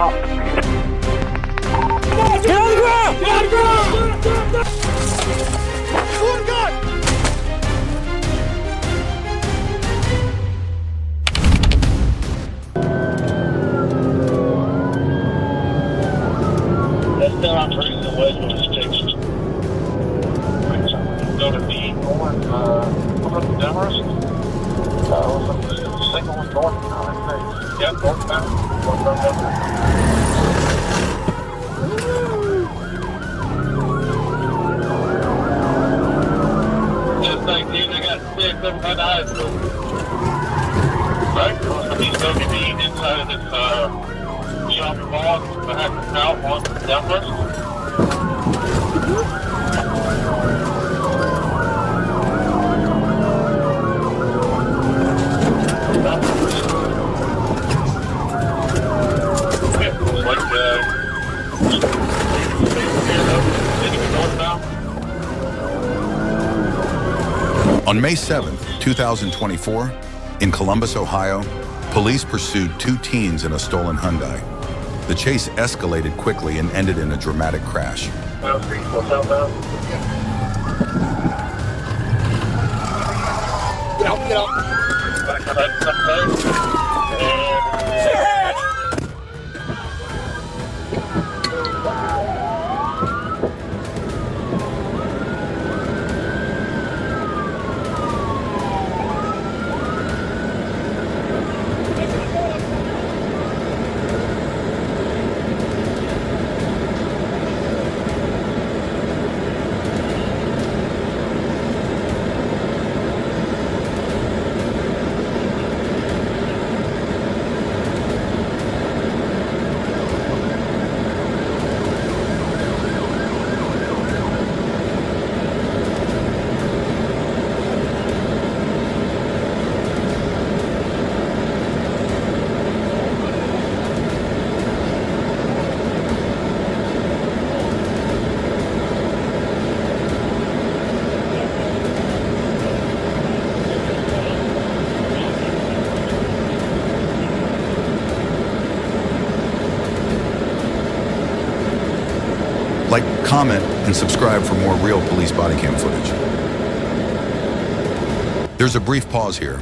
stop. Get on the ground! Get on the ground! Oh, God! That's still on Breeze and Wedgwood is fixed. Go to B going, up to Demorest. The second one north now, I think. Yeah, northbound. Northbound Demorest. Just like dude, I got 6 up by the high school. Right? So he's going to be inside of this, shopping mall behind the south one, Demorest. On May 7th, 2024, in Columbus, Ohio, police pursued 2 teens in a stolen Hyundai. The chase escalated quickly and ended in a dramatic crash. Get out. Like, comment, and subscribe for more real police body cam footage. There's a brief pause here,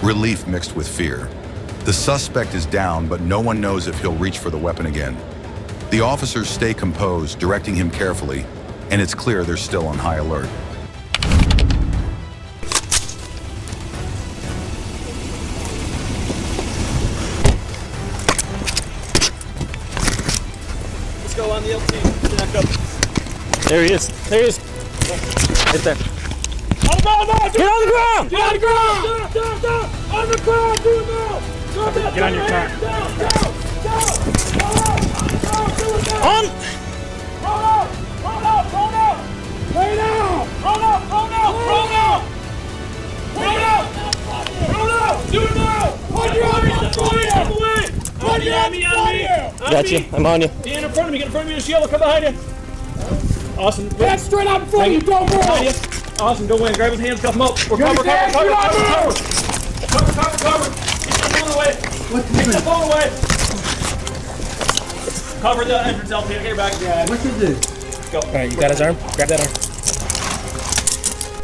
relief mixed with fear. The suspect is down, but no one knows if he'll reach for the weapon again. The officers stay composed, directing him carefully, and it's clear they're still on high alert. Let's go on the LT. Back up. There he is. Right there. Get on the ground! Get on the ground! Down! On the ground! Do it now! Get on your car. Down! On! Roll out! Lay down! Roll out! Do it now! On your arm! On your arm! Got you. I'm on you. Get in front of me. This yellow. Come behind you. Awesome. Head straight out in front of you. Don't move. Awesome. Go in. Grab his hands. Cuff him up. We're cover. Get the phone away. Take the phone away. Cover the entrance LT. Here, back. Yeah. What is this? Go. All right. You got his arm? Grab that arm.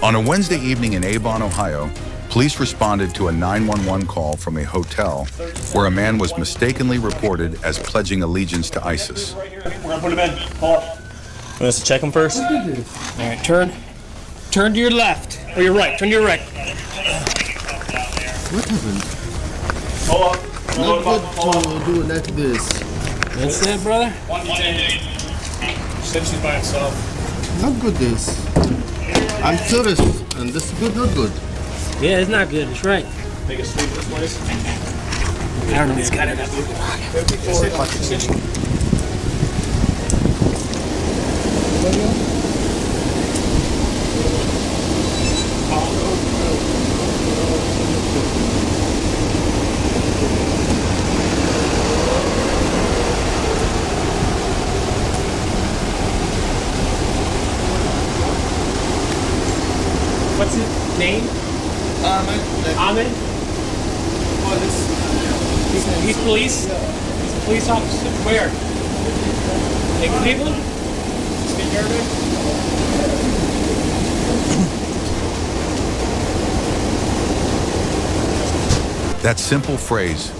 On a Wednesday evening in Avon, Ohio, police responded to a 911 call from a hotel where a man was mistakenly reported as pledging allegiance to ISIS. We're gonna put him in. Pull up. Want us to check him first? What is this? All right. Turn to your left or your right. Turn to your right. What happened? Pull up. Not good to do like this. That's it, brother. One detainee. Said she's by herself. Not good this. I'm tourist and this is good, not good. Yeah, it's not good. It's right. Take a sweep this place. I don't know. He's got it up. 54. What's his name? Ahmed? He's police? He's Police officer, where? In Cleveland? In Irving? That simple phrase,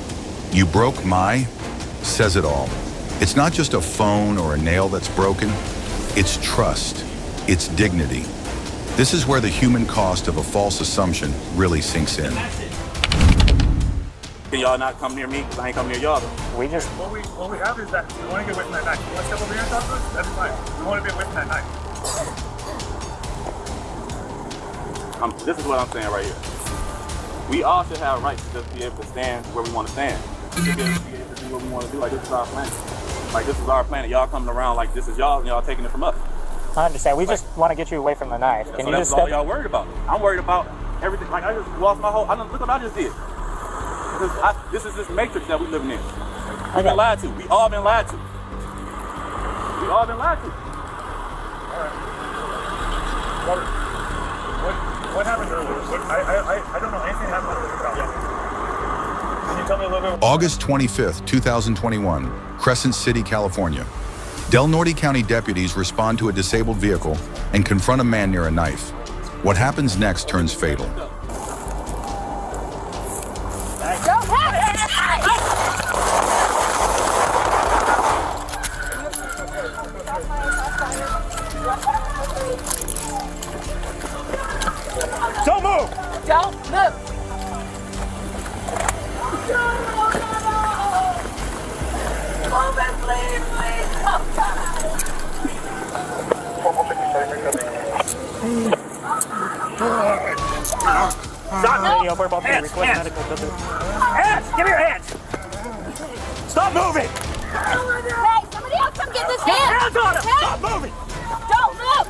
"You broke my," says it all. It's not just a phone or a nail that's broken, it's trust, it's dignity. This is where the human cost of a false assumption really sinks in. Can y'all not come near me? Because I ain't come near y'all. We just... What we have is that we want to get away from that knife. You want to step over here and talk to us? That'd be fine. We want to be away from that knife. This is what I'm saying right here. We all should have rights to just be able to stand where we want to stand. We should be able to do what we want to do. Like, this is our planet. Like, this is our planet. Y'all coming around like this is y'all, and y'all taking it from us. I understand. We just want to get you away from the knife. Can you that's just all y'all worried about. I'm worried about everything. Like, I just lost my whole... Look what I just did. This is this matrix that we living in. We've been lied to. We all been lied to. We all been lied to. All right. What happened earlier? I don't know anything happened earlier. Can you tell me a little bit? August 25th, 2021, Crescent City, California. Del Norte County deputies respond to a disabled vehicle and confront a man near a knife. What happens next turns fatal. Don't move! Don't move! Move it, please, please. Stop video. We're about to request medical visits. Hands! Give me your hands! Stop moving! Hey, somebody else come get this hand! Hands on him! Hey, Stop moving! don't move!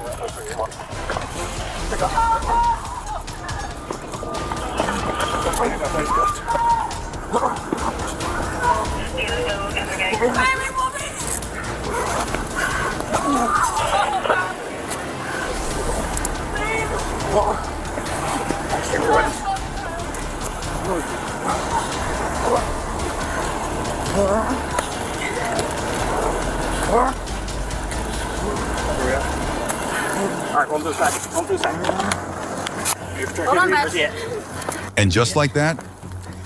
All right, one to the side. One to the side. Hold on, Max. And just like that,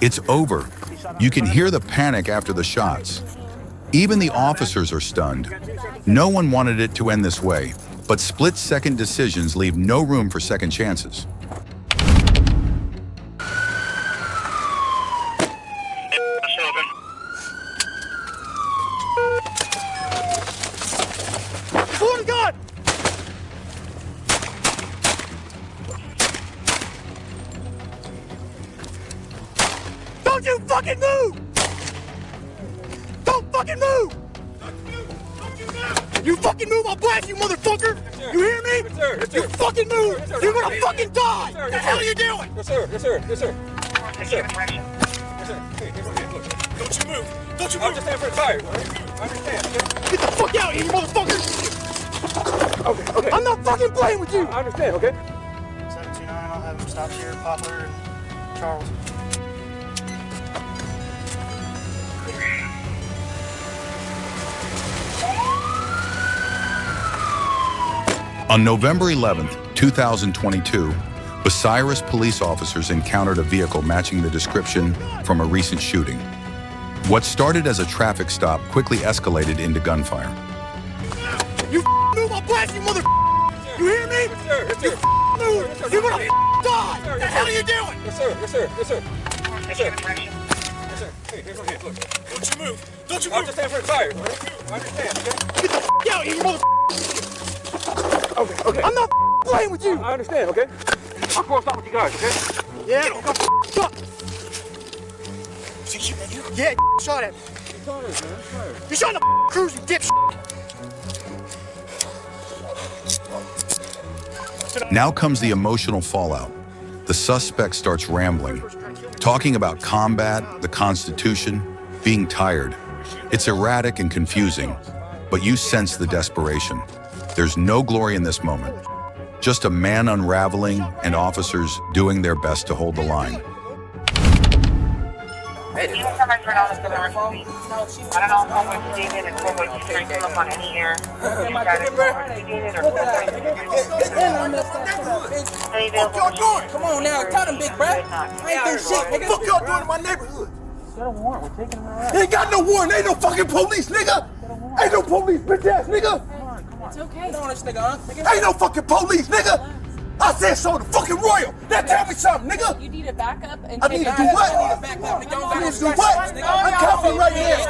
it's over. You can hear the panic after the shots. Even the officers are stunned. No one wanted it to end this way, but split-second decisions leave no room for second chances. Full gun! Don't you fucking move! Don't fucking move! You fucking move, I'll blast you, motherfucker! You hear me? Yes, sir. Yes, sir. You fucking move! Yes, sir. You're gonna fucking die! Yes, sir. What the hell are you doing? Yes, sir. Yes, sir. Yes, sir. Yes, sir. Yes, sir. Hey, here's my hand. Look. Don't you move! Don't you I'm move! just standing for the tire. I understand. Okay? Get the fuck out of here, you motherfucker! Okay. Okay. I'm not fucking playing with you! I understand. Okay. 729, I'll have him stop here, Poplar and Charles. On November 11th, 2022, Bucyrus police officers encountered a vehicle matching the description from a recent shooting. What started as a traffic stop quickly escalated into gunfire. You move, I'll blast you, motherfucker! You hear me? Yes, sir. Yes, You sir. move! Yes, sir. You're gonna Yes, die! sir. What the hell are you doing? Yes, sir. Yes, sir. Yes, sir. Yes, sir. Yes, sir. Hey, here's my hand. Look. Don't you move! Don't you I'm move! just standing for the tire. All right? I understand. Okay. Get the f out of here, you motherfucker! Okay. Okay. I'm not playing with you! I understand. Okay. I'm going to stop with you guys. Okay. Yeah, go fuck! Yeah, shot at me. You're trying to cruise, you dipshit! Now comes the emotional fallout. The suspect starts rambling, talking about combat, the Constitution, being tired. It's erratic and confusing, but you sense the desperation. There's no glory in this moment. Just a man unraveling and officers doing their best to hold the line. Hey, somebody turn on the camera. I don't know how much you did and what you trying to look on in here. You got it, what you did or what Fuck y'all doing? Come on now, tell them, big bro. I ain't do shit, nigga. Fuck y'all doing in my neighborhood? Got a warrant. We're taking him around. Ain't got no warrant. Ain't no fucking police, nigga. Ain't no police, bitch ass nigga. It's okay. Get on this nigga, huh? Ain't no fucking police, nigga. I said so, the fucking Royal. Now tell me something, nigga. You need to back up and I need to do what? I need to do what? I'm cuffing right now.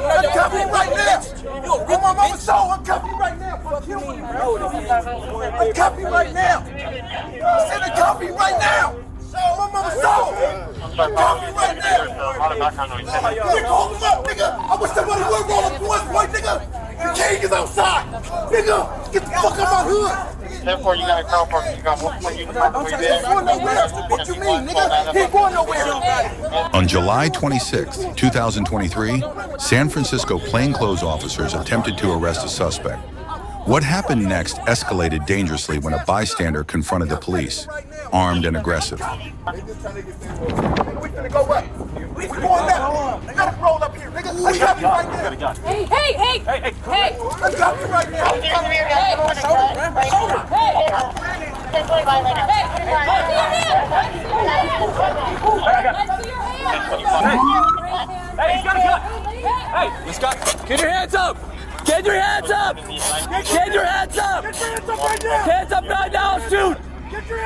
I'm cuffing right now. On my mama's soul, I'm cuffing right now. Fuck you. I'm cuffing right now. I said I'm cuffing right now. On my mama's soul. I'm cuffing right now. Nigga, hold him up, nigga. I wish somebody would roll up to us, boy, nigga. The king is outside. Nigga, get the fuck out my hood. Therefore, you got to call for you got one point you I'm going nowhere. What you mean, nigga? He ain't going nowhere. On July 26, 2023, San Francisco plainclothes officers attempted to arrest a suspect. What happened next escalated dangerously when a bystander confronted the police, armed and aggressive. We finna go what? We going now. They gotta roll up here, nigga. I got you right now. Hey! I got you right now. Hey, he's got a gun. Hey, let's go. Get your hands up. Get your hands up. Get your hands up. Hands up right now, I'll shoot.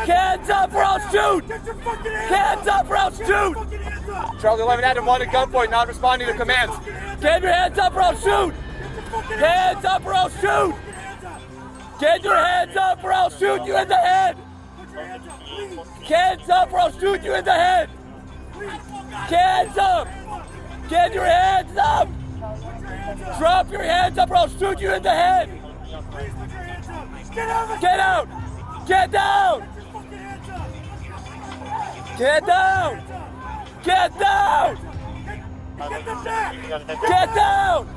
Hands up or I'll shoot. Hands up or I'll shoot. Charlie 11 Adam 1 at gunpoint, not responding to commands. Get your hands up or I'll shoot. Hands up or I'll shoot. Get your hands up or I'll shoot you in the head. Hands up or I'll shoot you in the head. Hands up. Get your hands up. Drop your hands up or I'll shoot you in the head. Get out. Get down. Get down. Get down. Get down.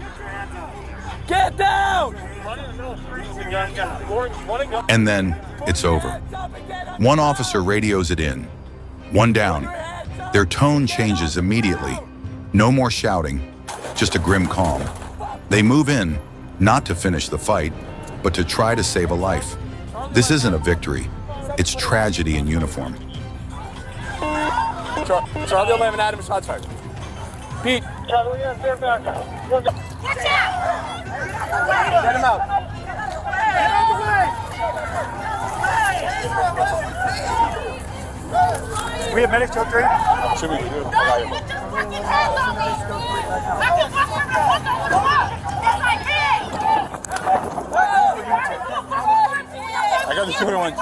Get down. And then it's over. One officer radios it in. One down. Their tone changes immediately. No more shouting, just a grim calm. They move in, not to finish the fight, but to try to save a life. This isn't a victory. It's tragedy in uniform. Charlie 11 Adam, shots fired. Pete. Charlie, stand back. Watch out! Get him out. We have medics to 3? Should we do it? Put your fucking hands on me! I got the shooter one.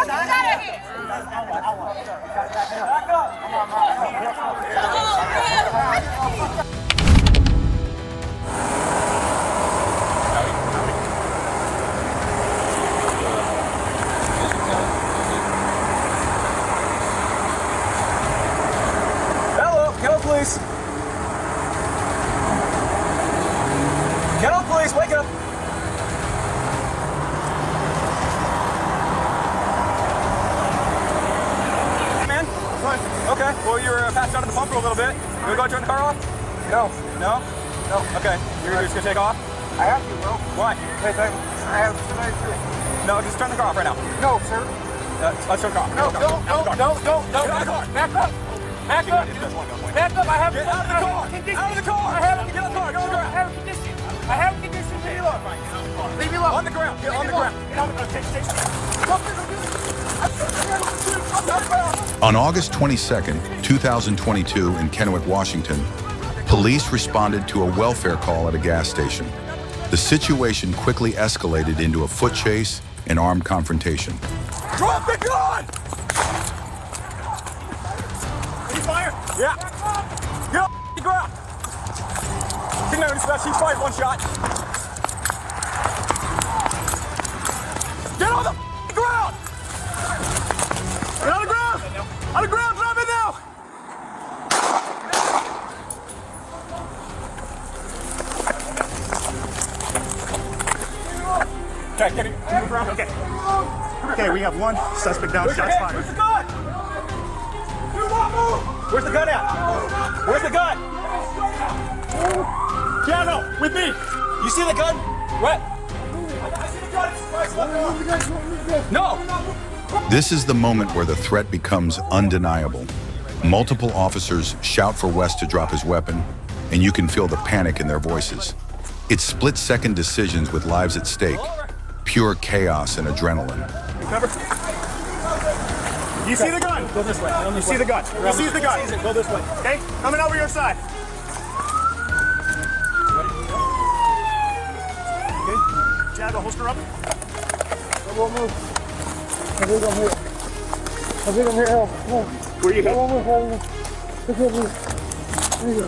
Hello, Kettle Police. Kettle Police, wake up. Okay, well, you're passed out of the pump for a little bit. You want to go turn the car off? No. No? No? Okay. You're just going to take off? I have to, bro. Why? Because I have tonight. No, just turn the car off right now. No, sir. Let's turn the car off. No. Get out of the car. Back up. Back up. Back up. I have Get out of the car. Out of the car. I have Get out of the car. Go on the ground. I have a condition. I have a condition. Leave me alone. Leave me alone. On the ground. Get on the ground. On August 22nd, 2022 in Kennewick, Washington, police responded to a welfare call at a gas station. The situation quickly escalated into a foot chase and armed confrontation. Drop the gun! Did he fire? Yeah. Get on the ground. Didn't notice that. He fired one shot. Get on the ground! Get on the ground! On the ground, drop it now! Okay, get it. On the ground. Okay. Okay, we have one suspect down. Shots fired. Where's the gun? Where's the gun at? Where's the gun? Tiago, with me. You see the gun? What? I see the gun. No. This is the moment where the threat becomes undeniable. Multiple officers shout for West to drop his weapon, and you can feel the panic in their voices. It's split-second decisions with lives at stake, pure chaos and adrenaline. Remember? You see the gun? Go this way. You see the gun? You see the gun? Go this way. Okay, coming over your side. Okay, Tiago, holster up. I won't move. I think I'm here. I think I'm here. Help. Come on. Where you I won't move. I won't move. I can't move. There you go.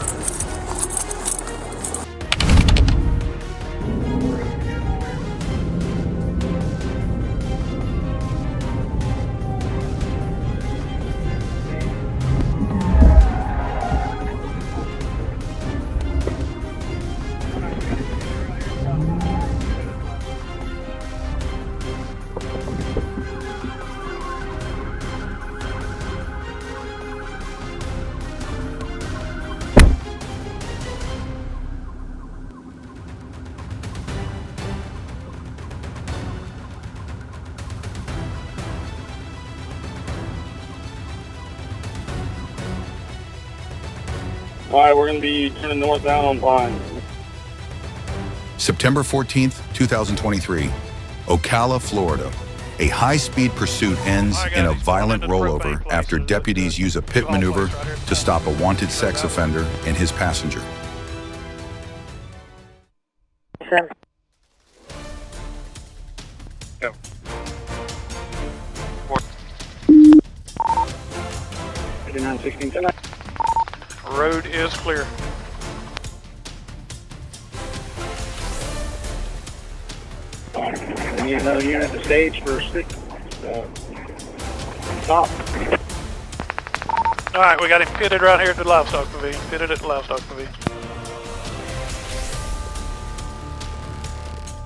All right, we're going to be turning northbound on Vine. September 14th, 2023, Ocala, Florida. A high-speed pursuit ends in a violent rollover after deputies use a pit maneuver to stop a wanted sex offender and his passenger. Go. Road is clear. We need another unit at the stage for stop. All right, we got him pitted right here at the livestock pavilion. Pitted at the livestock pavilion.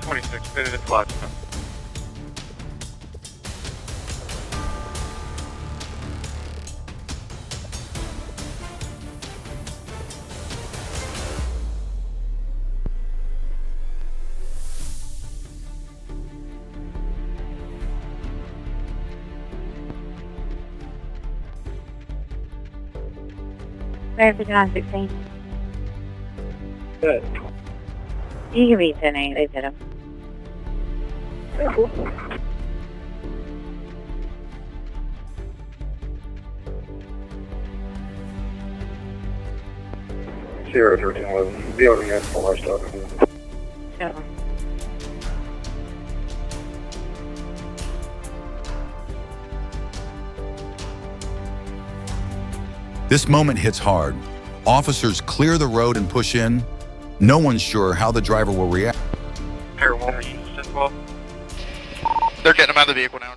26, pitted at the livestock. Bravery on 16. Good. You can be 10-8, they did them. Zero 1311. Be over here for livestock. Sure. This moment hits hard. Officers clear the road and push in. No one's sure how the driver will react. Pair 1 or 12. They're getting him out of the vehicle now.